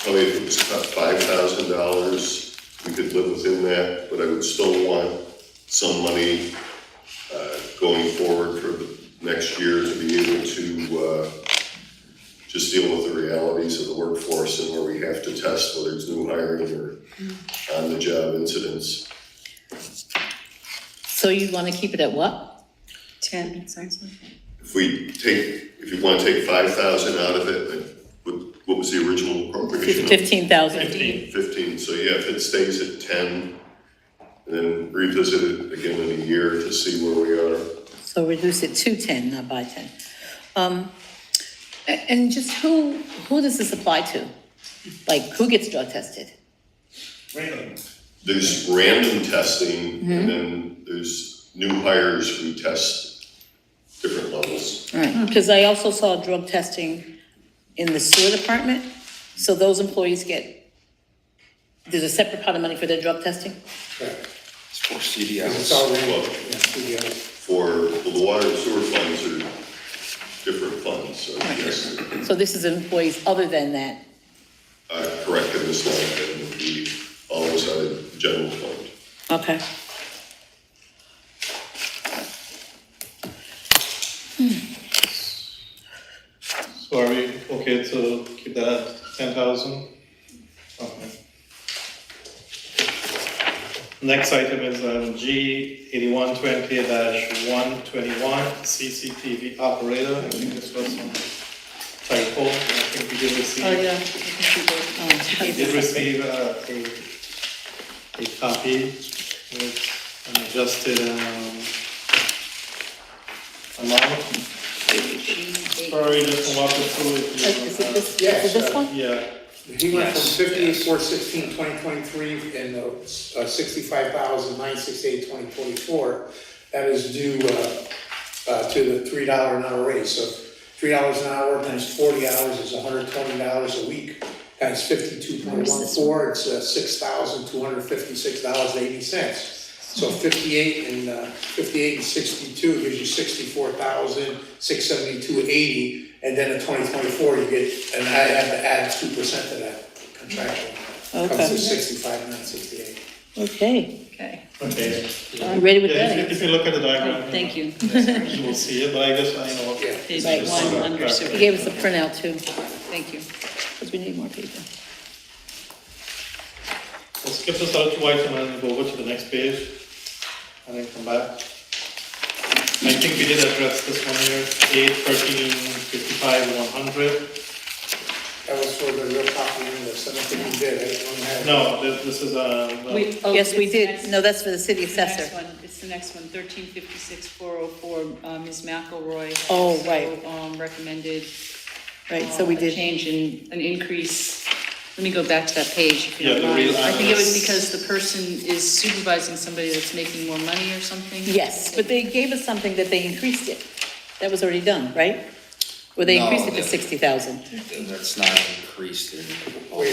H: probably if it was about $5,000, we could live within that, but I would still want some money going forward for the next year to be able to just deal with the realities of the workforce and where we have to test whether it's new hiring or on-the-job incidents.
A: So you want to keep it at what?
E: 10, sorry.
H: If you want to take 5,000 out of it, like, what was the original appropriation?
A: 15,000.
H: 15, so yeah, if it stays at 10, and then revisit it again in a year to see where we are.
A: So reduce it to 10, not by 10. And just who does this apply to? Like, who gets drug tested?
H: There's random testing, and then there's new hires who test different levels.
A: Right, because I also saw drug testing in the sewer department, so those employees there's a separate pot of money for their drug testing?
I: Correct.
J: It's for
I: Because
J: CDLs.
I: it's already,
H: Well,
I: yeah, CDL.
H: For the water and sewer funds are different funds, so yes.
A: So this is employees other than that?
H: Correct, in this line, and we always have a general fund.
A: Okay.
B: So are we okay to keep that at 10,000? Okay. Next item is G 8120-121, CCTV operator. I think this was some typo. I think we did receive.
E: Oh, yeah. I think we did.
B: We did receive a copy with an adjusted amount. Sorry, just to walk us through it.
A: Is it this,
I: Yeah,
A: is it this
I: so-
A: one?
B: Yeah,
I: He went from
J: Yes,
I: 58,416, 2023, and 65,968, 2024. That is due to the $3 an hour raise. So $3 an hour times 40 hours is $120 a week. Times 52.14, it's $6,256.80. So 58 and 62 gives you 64,672.80. And then in 2024, you get, and I have to add 2% to that contractual. Comes
A: Okay.
I: to 65,968.
A: Okay.
E: Okay,
B: okay.
A: You ready with
B: Yeah,
A: that?
B: if you look at the diagram.
E: oh, thank you.
B: You will see it, but I guess I know.
I: Yeah.
E: Page
A: Right.
E: one under
A: He
E: super.
A: gave us a printout too,
E: Thank you.
A: because we need more paper.
B: We'll skip this other two items and go over to the next page, and then come back. I think we did address this one here, 8/13/55/100.
I: That was for the real copy of this. I don't think we did. I don't have.
B: No, this is,
A: Yes, we
E: it's
A: did.
E: next-
A: No, that's for the city
E: it's the next
A: assessor.
E: one. It's the next one, 1356-404, Ms. McElroy. has
A: Oh,
E: also,
A: right.
E: Recommended.
A: Right, so we
E: A
A: did.
E: change in, an increase. Let me go back to that page, if you
B: Yeah,
E: don't
B: the
E: mind.
B: real
E: I think it was
B: analyst.
E: because the person is supervising somebody that's making more money or something?
A: Yes, but they gave us something that they increased it. That was already done, right? Or they
J: No,
A: increased it to
J: that-
A: 60,000.
J: That's not increased in.
I: Wait, where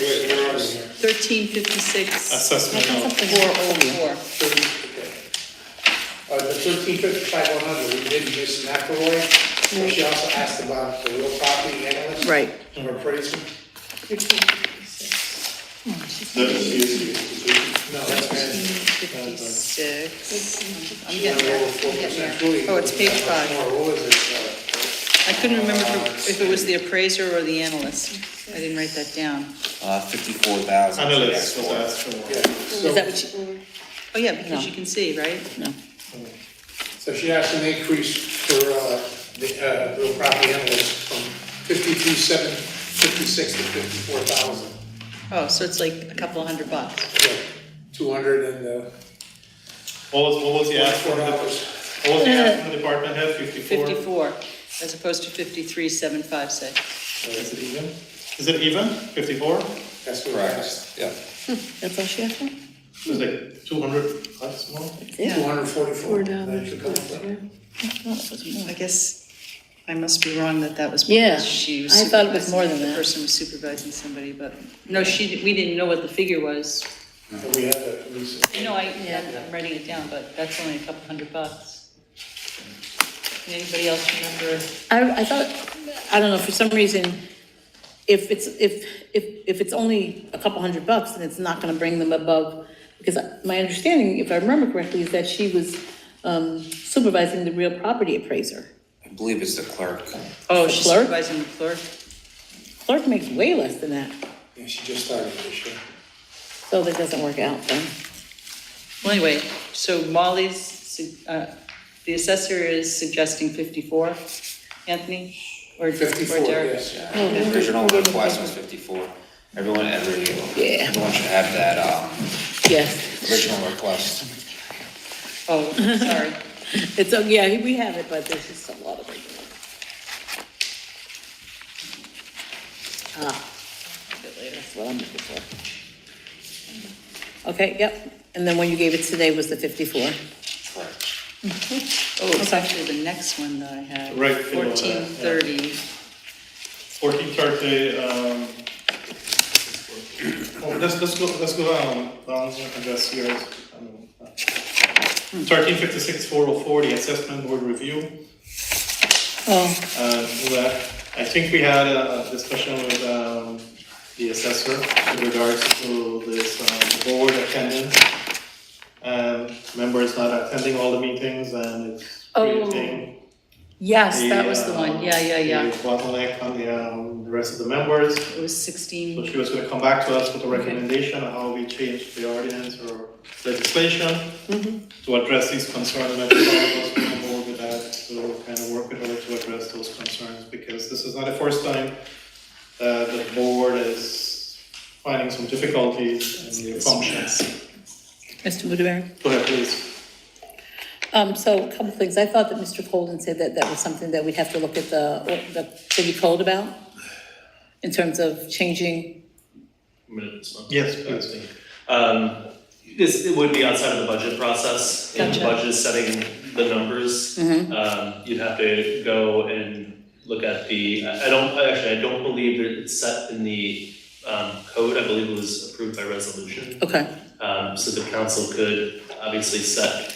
I: are we here?
E: 1356.
B: assessment of,
A: Something
E: 404.
I: 30, okay. The 1355-100, we did Ms. McElroy. She also asked about the real property analyst.
A: Right.
I: Or appraiser.
H: That is the institution.
I: No, that's been.
E: 56. I'm
I: She
E: getting
I: went
E: there.
I: over
E: I'm getting
I: 4%.
E: there.
I: Really,
E: Oh, it's page 5.
I: What was it?
E: I couldn't remember if it was the appraiser or the analyst. I didn't write that down.
J: 54,000.
B: analyst was asked for.
I: Yeah,
A: Is that what you,
E: Oh, yeah, because
A: No.
E: you can see, right?
A: no.
I: so she asked an increase for the real property analyst from 52,756 to 54,000.
E: Oh, so it's like a couple of $100.
I: Yeah, 200 and
B: What was the ask from the,
I: $4.
B: what was the ask from the department head, 54?
E: 54, as opposed to 53,756.
B: Is it even? Is it even, 54?
I: That's what we
J: Correct,
I: asked.
J: yeah.
A: That's all she asked for?
B: It's like 200 bucks more?
A: Yeah.
I: 244. That should come from.
E: I guess I must be wrong that was
A: Yeah,
E: because she was
A: I thought it was
E: supervising-
A: more than
E: The
A: that.
E: person was supervising somebody, but, no, we didn't know what the figure was.
I: And we had that recently.
E: No, I'm writing it down, but that's only a couple $100. Anybody else remember?
A: I thought, I don't know, for some reason, if it's only a couple $100, then it's not gonna bring them above, because my understanding, if I remember correctly, is that she was supervising the real property appraiser.
J: I believe it's the clerk.
E: Oh,
A: The
E: she's
A: clerk?
E: supervising the clerk?
A: Clerk makes way less than that,
I: Yeah, she just started this year.
A: so that doesn't work out then.
E: Well, anyway, so the assessor is suggesting 54, Anthony? Or
I: 54,
E: Derek?
I: yes.
J: The original request was 54. Everyone
A: Yeah.
J: should have that,
A: Yes,
J: original request.
E: Oh, sorry.
A: it's, yeah, we have it, but there's just a lot of it. That's what I'm looking for. Okay, yep, and then when you gave it today was the 54.
J: Correct.
E: Oh, it's actually the next one that I had.
B: Right below that, yeah.
E: 1430.
B: 1430, let's go down and address yours. 1356 404, the assessment board review.
A: Oh,
B: I think we had a discussion with the assessor in regards to this board attendance. Members not attending all the meetings and it's creating
E: Yes, that was the one. Yeah.
B: a bottleneck on the rest of the members.
E: It was
B: So
E: 16.
B: she was gonna come back to us with a recommendation on how we change the ordinance or legislation to address these concerns. And I think all of us are on board with that, to kind of work with her to address those concerns, because this is not the first time that the board is finding some difficulties in the functions.
A: Mr. Woodbury?
B: Go ahead, please.
A: So a couple things. I thought that Mr. Colden said that that was something that we'd have to look at the city code about in terms of changing.
G: Minutes.
B: Yes, please.
G: It would be outside of the budget process. If the
E: Gotcha.
G: budget is setting the numbers, you'd have to go and look at I don't believe that it's set in the code. I believe it was approved by resolution.
A: Okay,
G: So the council could obviously set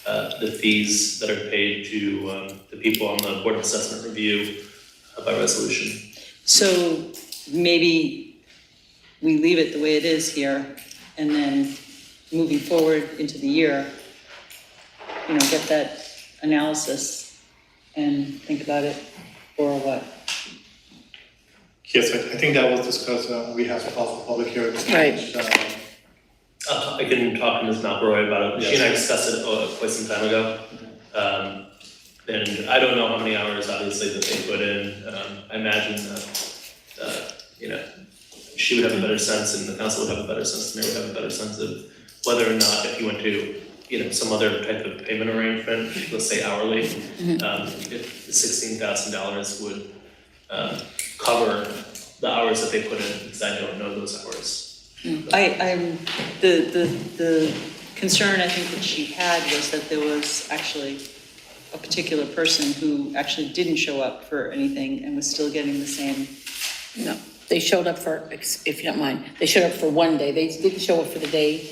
G: the fees that are paid to the people on the Board of Assessment Review by resolution.
E: So maybe we leave it the way it is here, and then moving forward into the year, get that analysis and think about it, or what?
B: Yes, I think that was discussed, we have to call for public hearing.
A: Right.
G: I can talk to Ms. McElroy about it. She and I discussed it quite some time ago. And I don't know how many hours, obviously, that they put in. I imagine that, she would have a better sense, and the council would have a better sense, and they would have a better sense of whether or not, if you went to, some other type of payment arrangement, let's say hourly, if the $16,000 would cover the hours that they put in, because I don't know those hours.
E: The concern I think that she had was that there was actually a particular person who actually didn't show up for anything and was still getting the same.
A: no, they showed up for, if you don't mind, they showed up for one day. They didn't show up for the day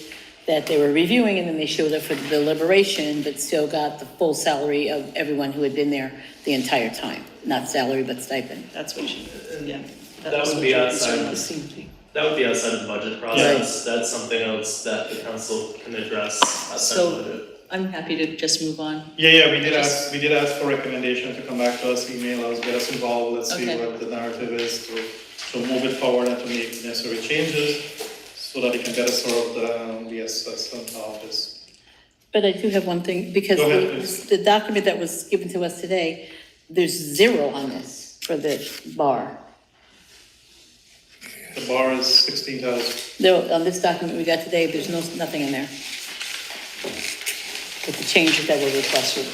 A: that they were reviewing, and then they showed up for the deliberation, but still got the full salary of everyone who had been there the entire time. Not salary, but stipend.
E: That's what she, yeah.
G: That
E: was
G: would
E: what
G: be
E: her
G: outside
E: concern
G: of
E: was.
G: That would be outside of the budget process. That's something else that the council can address outside of the budget.
E: I'm happy to just move on.
B: Yeah, we did ask for recommendation to come back to us, email us, get us involved, let's see
E: Okay.
B: what the narrative is to move it forward and to make necessary changes so that it can better serve the assessment office.
A: But I do have one thing, because
B: Go ahead, please.
A: the document that was given to us today, there's 0 on this for the bar.
B: The bar is 16,000.
A: There, on this document we got today, there's nothing in there. With the changes that were requested.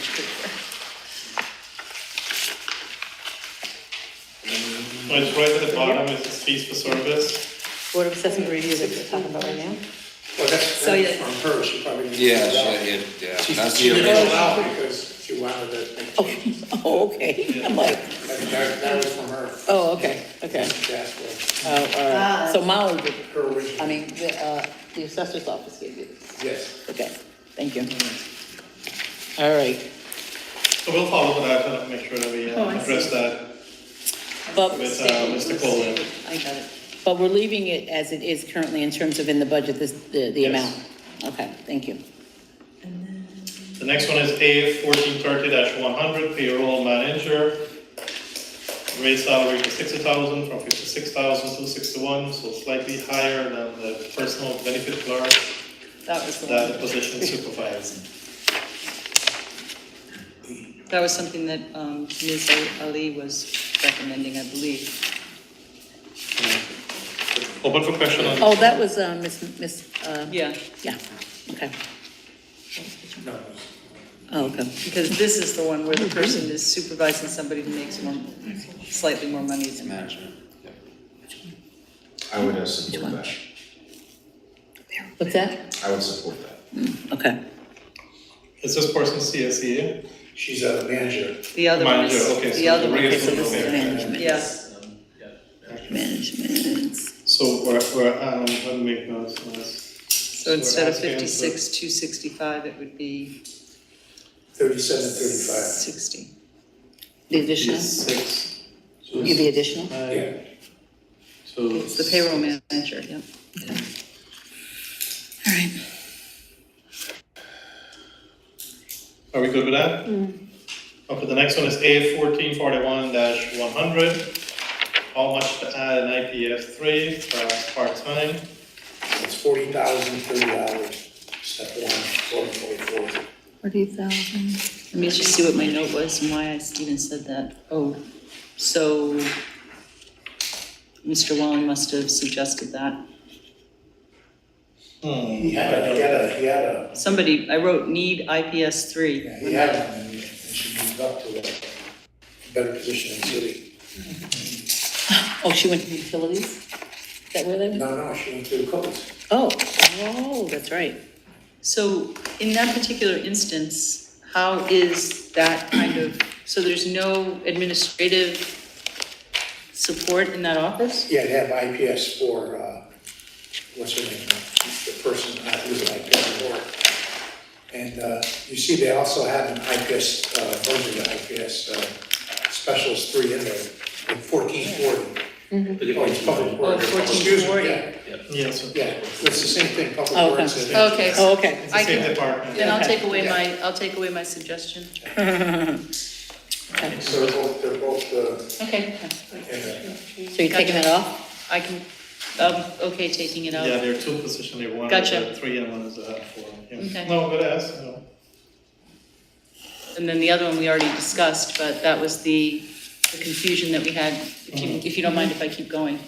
B: No, it's right at the bottom, it's fees for service.
A: Board of Assessment Review that we're talking about right now.
I: Well, that's
E: So, yeah.
I: from her, she probably didn't.
J: Yeah,
I: fill it out.
J: yeah, that's
I: She
J: the
I: didn't
J: original.
I: fill it out because she wanted to make changes.
A: Oh, okay, I'm like,
I: That was from her.
A: oh, okay.
I: That's
A: Oh, all right. So Molly did,
I: her original.
A: I mean, the assessor's office gave you this.
I: Yes.
A: Okay, thank you. All right,
B: So we'll follow that and make sure that we address that
A: but,
B: with Mr. Colin.
E: I got it.
A: but we're leaving it as it is currently in terms of in the budget, the
B: Yes.
A: amount. Okay, thank you.
B: The next one is A 1430-100, payroll manager. Raise salary to 60,000 from 56,000 to 61, so slightly higher than the personal benefit clerk
E: That was the
B: that the
E: one.
B: position supervisor.
E: That was something that Ms. Ali was recommending, I believe.
B: Open for question on.
A: Oh, that was, Miss,
E: Yeah,
A: yeah, okay.
I: No,
A: Oh, okay.
E: because this is the one where the person is supervising somebody who makes slightly more money than.
J: Management.
D: I would support that.
A: What's that?
D: I would support that.
A: Okay.
B: Is this person CSE?
I: She's a manager.
E: The other one
B: Manager,
E: is,
B: okay, so
E: the other
B: the
E: one.
B: rate
A: Okay, so this is
B: Okay.
A: management.
E: Yeah.
A: Management.
B: So let me make notes on this.
E: So instead of
B: we're asking
E: 56,265, it would be
I: 3735.
E: 60.
A: The additional?
B: 6.
A: You the additional?
I: Yeah.
B: So.
E: It's the payroll manager, yep.
A: All right.
B: Are we good with that? Okay, the next one is A 1441-100. How much to add an IPS 3 for part-time?
I: It's $40,030, step one, 44.
A: 40,000.
E: Let me just see what my note was and why I even said that. Oh, so Mr. Wallen must have suggested that.
I: He had a,
E: Somebody, I wrote need IPS 3.
I: yeah, he had one, and she moved up to a better position in the city.
A: Oh, she went to the utilities? Is that where they went?
I: No, she went to the codes.
A: Oh, that's right.
E: So in that particular instance, how is that kind of, so there's no administrative support in that office?
I: Yeah, they have IPS for, what's her name, the person who's an IPS for. And you see, they also have an IPS, version of IPS Specialist 3 in there, like 1440. Oh, it's public works.
E: Oh, 1440.
I: Yeah,
B: Yes.
I: yeah, it's the same thing, public
A: Oh, okay.
I: works. and-
E: Okay,
A: Oh, okay.
B: It's the
E: I
B: same
E: can-
B: department.
E: then
I: Yeah.
E: I'll take away my suggestion.
I: So they're both,
E: Okay,
A: So you're taking it off?
E: I can, okay, taking it out.
B: Yeah, there are 2 positions here, one is
E: Gotcha.
B: a 3 and one is a 4. Yeah.
E: Okay.
B: No, good ask, no.
E: And then the other one we already discussed, but that was the confusion that we had, if you don't mind if I keep going.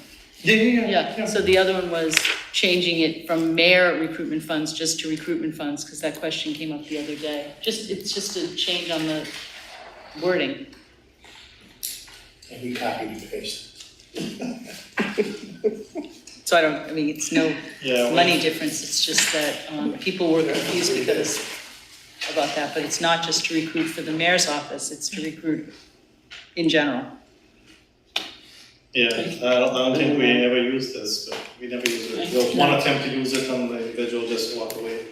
E: Yeah, so the other one was changing it from mayor recruitment funds just to recruitment funds, because that question came up the other day. It's just a change on the wording.
I: and we copied and pasted.
E: So I mean, it's no
B: Yeah,
E: money difference, it's just that people were confused because about that, but it's not just to recruit for the mayor's office, it's to recruit in general.
B: Yeah, I don't think we ever used this, but we never used it. There was one attempt to use it and the individual just walked away.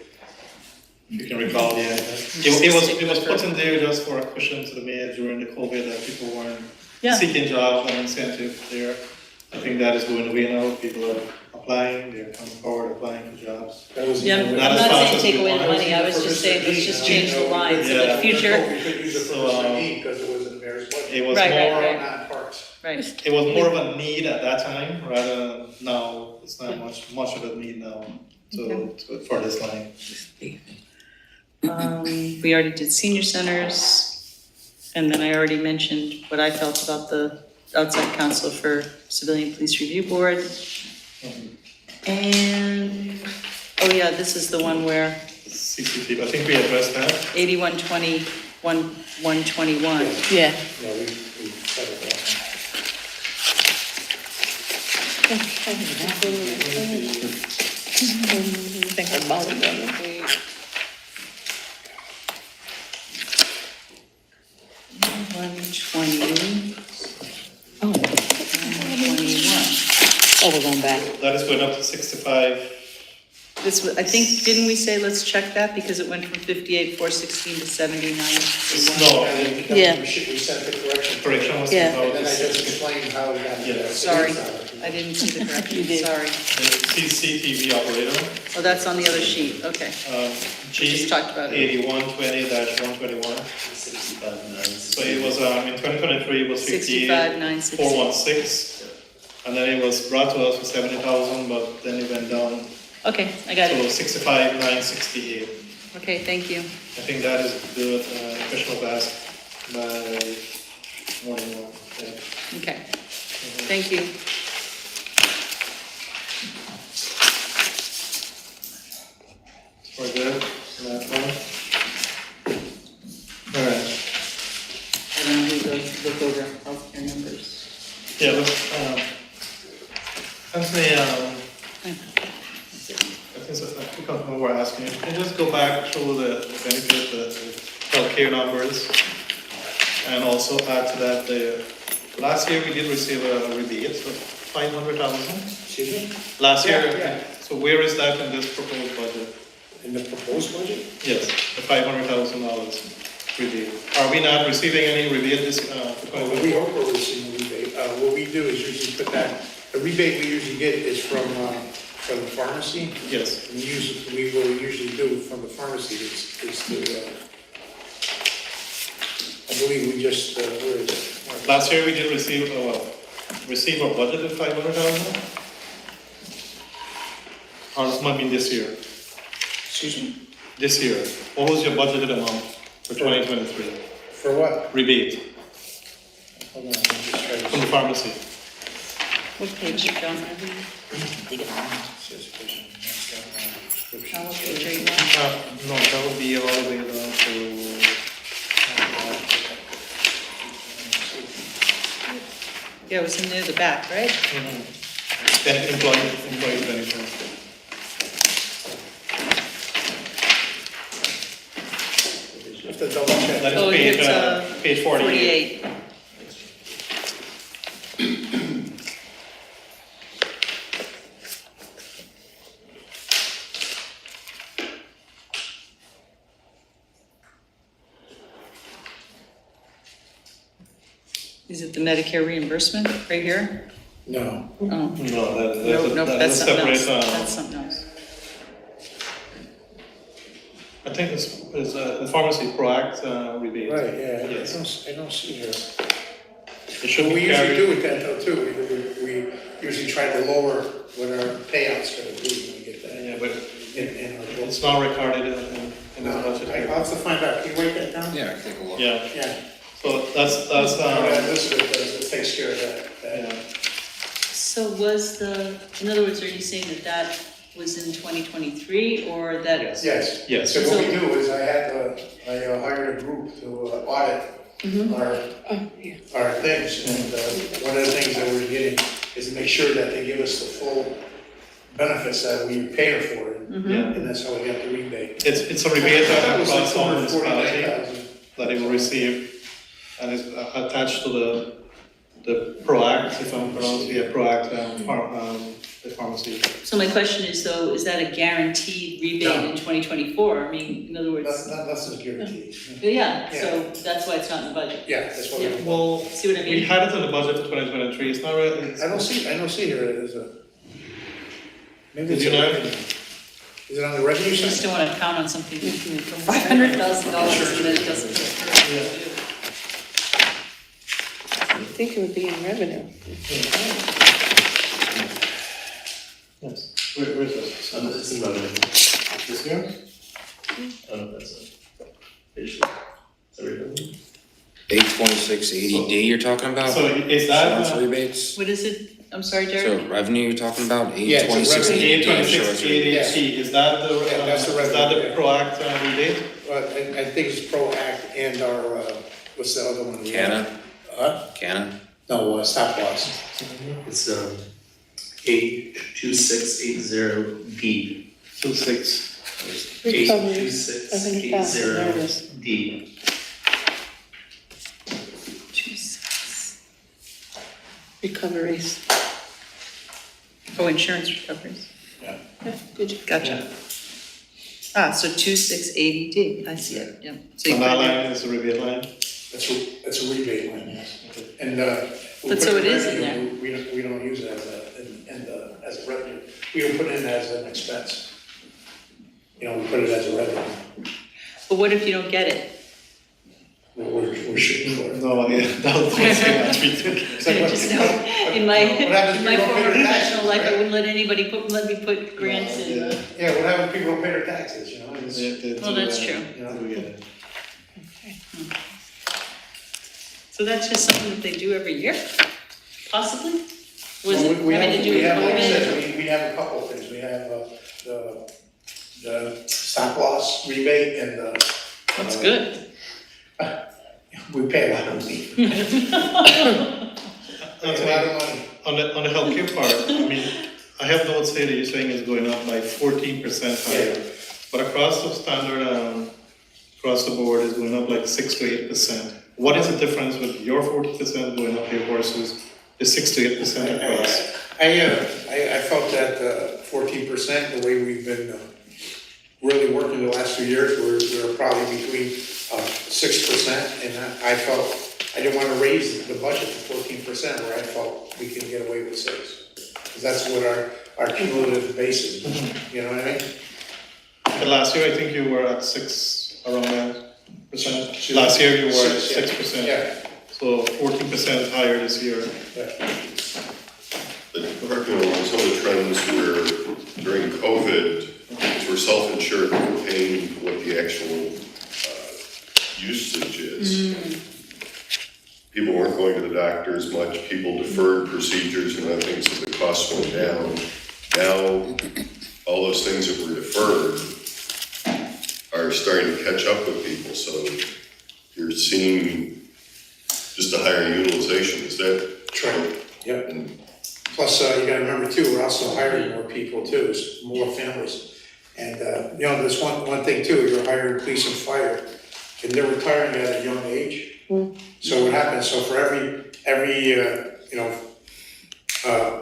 B: If you can recall, yeah. It was put in there just for a cushion to the mayor during the COVID, that people weren't
E: Yeah.
B: seeking jobs and incentive there. I think that is going away now. People are applying, they're coming forward, applying for jobs.
I: That was.
E: Yeah, I'm
B: Not as
E: not
B: fast
E: saying
B: as
E: take
B: we
E: away the
B: want.
E: money, I was just saying, let's just change the line, so
B: Yeah.
E: the future,
I: We could use it for
B: So,
I: Mr. E, because it was in the mayor's budget.
B: It was
E: Right, right,
B: more,
E: right.
I: Not parks.
E: right.
B: it was more of a need at that time, rather than now, it's not much of a need now for this line.
E: We already did senior centers, and then I already mentioned what I felt about the outside counsel for civilian police review board. And, oh yeah, this is the one where
B: CCTV, I think we addressed that.
E: 8120, 121.
A: Yeah.
I: Yeah, we settled that.
A: Think about it.
E: 120,
A: Oh,
E: 121.
A: oh, we're going back.
B: That is going up to 65.
E: This was, I think, didn't we say let's check that because it went from 58,416 to 79?
B: No,
I: And then
A: Yeah.
I: we sent the correction.
B: correction was
A: Yeah.
I: And then I
B: about
I: just explained how we got
B: Yeah.
I: the.
E: Sorry, I didn't see the correction,
A: You did.
E: sorry.
B: CCTV operator,
E: Oh, that's on the other sheet, okay. We
B: G
E: just talked about it.
B: 8120-121. So it was, in 2023, it was
E: 65,960.
B: 58,416. And then it was brought to us for 70,000, but then it went down
E: Okay, I got
B: to
E: it.
B: 65,968.
E: Okay, thank you.
B: I think that is good, official pass by morning one, yeah.
E: Okay, thank you.
B: We're good on that one. All right,
E: I don't know who goes to look over healthcare numbers.
B: yeah, look, Anthony I think Councilman were asking, can you just go back through the benefit, the healthcare numbers? And also add to that, last year we did receive a rebate of 500,000.
I: Excuse me?
B: Last year,
I: Yeah.
B: so where is that in this proposed budget?
I: In the proposed budget?
B: Yes, the $500,000 rebate. Are we not receiving any rebate this, for
I: Well, we
B: 2024?
I: hope we're receiving a rebate. What we do is usually put that, the rebate we usually get is from the pharmacy.
B: Yes.
I: We what we usually do from the pharmacy is to, I believe we just, where is it?
B: Last year we did receive a budgeted 500,000? Or I mean this year?
I: Excuse me?
B: This year, what was your budgeted amount for 2023?
I: For what?
B: Rebate
I: Hold on, let me just try to.
B: from the pharmacy.
E: What page, John? What page are you on?
B: No, that would be all the way down to,
E: Yeah, it was in near the back, right?
B: employee benefits.
I: You have to double check.
B: That
E: Oh,
B: is
E: it's,
B: page 48.
E: 48. Is it the Medicare reimbursement right here?
I: No.
E: Oh,
B: No,
E: nope, that's
B: that's a
E: something else.
B: separate,
E: That's something else.
B: I think it's the pharmacy ProAct rebate.
I: Right, yeah,
B: Yes.
I: I don't see here.
B: It should
I: What we
B: be
I: usually
B: carried.
I: do with that though too, we usually try to lower what our payouts gonna be when we get that.
B: Yeah, but
I: In our books.
B: it's not recorded in the
I: No,
B: budget.
I: I'll have to find out, can you write that down?
J: Yeah, I can take a look.
B: Yeah,
I: Yeah.
B: so that's,
I: Elizabeth does, it takes care of that.
B: yeah.
E: So was in other words, are you saying that was in 2023 or that?
B: Yes.
I: Yes.
B: Yes.
I: So what we do is I hired a group to audit our things, and one of the things that we're getting is to make sure that they give us the full benefits that we pay for,
B: Yeah.
I: and that's how we got the rebate.
B: It's a rebate
I: That was like
B: across all municipality
I: 249,000.
B: that it will receive, and it's attached to the ProAct, if I'm pronouncing, yeah, ProAct, the pharmacy.
E: So my question is though, is that a guaranteed rebate
I: No.
E: in 2024? I mean, in other words,
I: That's a guarantee.
E: yeah, so that's why it's not in the budget.
I: Yeah, that's what
E: Yeah.
I: we.
B: Well,
E: See what I
B: we
E: mean?
B: had it in the budget for 2023, it's not really.
I: I don't see here it as a. Maybe
B: Did
I: it's
B: you
I: a
B: know?
I: revenue. Is it on the revenue
E: I just
I: side?
E: don't want to count on something for $500,000 and then it doesn't come through.
B: Yeah.
C: I think it would be in revenue.
B: Yes. Where is this?
G: It's in revenue.
B: This here?
G: I don't know if that's a issue. Is that revenue?
J: 82680D you're talking about?
B: So is that,
J: Insurance rebates?
E: What is it? I'm sorry,
J: So
E: Derek?
J: revenue you're talking about,
I: Yeah, it's a
J: 82680D
I: revenue.
J: insurance rebates?
B: $826.88, is that the,
I: Yeah, that's the
B: is that the
I: revenue.
B: ProAct rebate?
I: Well, I think it's ProAct and our, what's the other one?
J: Canna,
I: Huh?
J: Canna?
I: No, stop loss.
G: It's 82680D.
B: 26.
C: Recovery,
G: 82680D.
C: there it is. Recoveries.
E: Oh, insurance recoveries.
I: Yeah.
C: Yeah, good job.
E: Gotcha. Ah, so 2680D, I see it, yeah. So you
B: And
E: put
B: that
E: it there.
B: line is the rebate line?
I: That's a rebate line, yes. And, we
E: But
I: put
E: so
I: the
E: it is in
I: revenue, we don't use it as a revenue. We don't put it in as an expense. You know, we put it as a revenue.
E: But what if you don't get it?
I: We're shooting for it.
B: No, yeah, that was much ridiculous.
I: It's like what-
E: Just know, in my,
I: What happens
E: in
I: if
E: my
I: you don't pay
E: former
I: your
E: professional
I: taxes,
E: life, I
I: right?
E: wouldn't let anybody let me put grants in.
B: Yeah.
I: Yeah, what happens if people don't pay their taxes, you know? It's-
E: Well, that's true.
I: You know?
B: We get it.
E: So that's just something that they do every year, possibly? Was
I: Well,
E: it
I: we
E: having
I: have-
E: to do
I: we
E: with
I: have, like I
E: COVID?
I: said, we have a couple of things. We have the stop loss rebate and the.
E: That's good.
I: We pay a lot of money. We pay a lot of money.
B: On the healthcare part, I mean, I have notes here that you're saying is going up by 14% higher, but across the standard, across the board is going up like 6 to 8%. What is the difference with your 40% going up here versus the 6 to 8% across?
I: I felt that 14%, the way we've been really working the last few years, we're probably between 6%, and I felt, I didn't want to raise the budget to 14%, where I felt we can get away with 6. Because that's what our cumulative base is, you know what I mean?
B: But last year, I think you were at 6, around that percent. Last year, you were at 6%.
I: Yeah.
B: So 14% higher this year.
H: But, you know, some of the trends where during COVID, as we're self-insured, we're paying what the actual usage is. People weren't going to the doctor as much, people deferred procedures and other things, so the costs went down. Now, all those things that were deferred are starting to catch up with people, so you're seeing just a higher utilization, is that true?
I: Yep. Plus, you gotta remember too, we're also hiring more people too, there's more families. And, you know, there's one thing too, you're hiring police and fire, and they're retiring at a young age. So what happens, so for every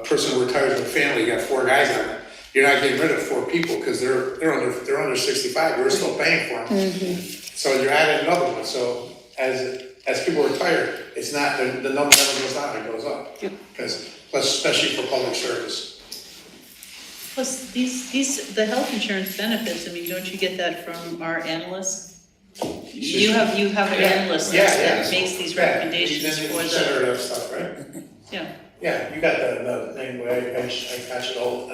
I: person who retires in a family, you got 4 guys on it. You're not getting rid of 4 people, because they're under 65, you're still paying for them. So you're adding another one, so as people retire, it's not, the number never goes down, it goes up. Because, plus especially for public service.
E: Plus, the health insurance benefits, I mean, don't you get that from our analysts? You have an analyst that makes these recommendations for the,
I: Center of stuff, right?
E: yeah.
I: Yeah, you got the name, I catch it all,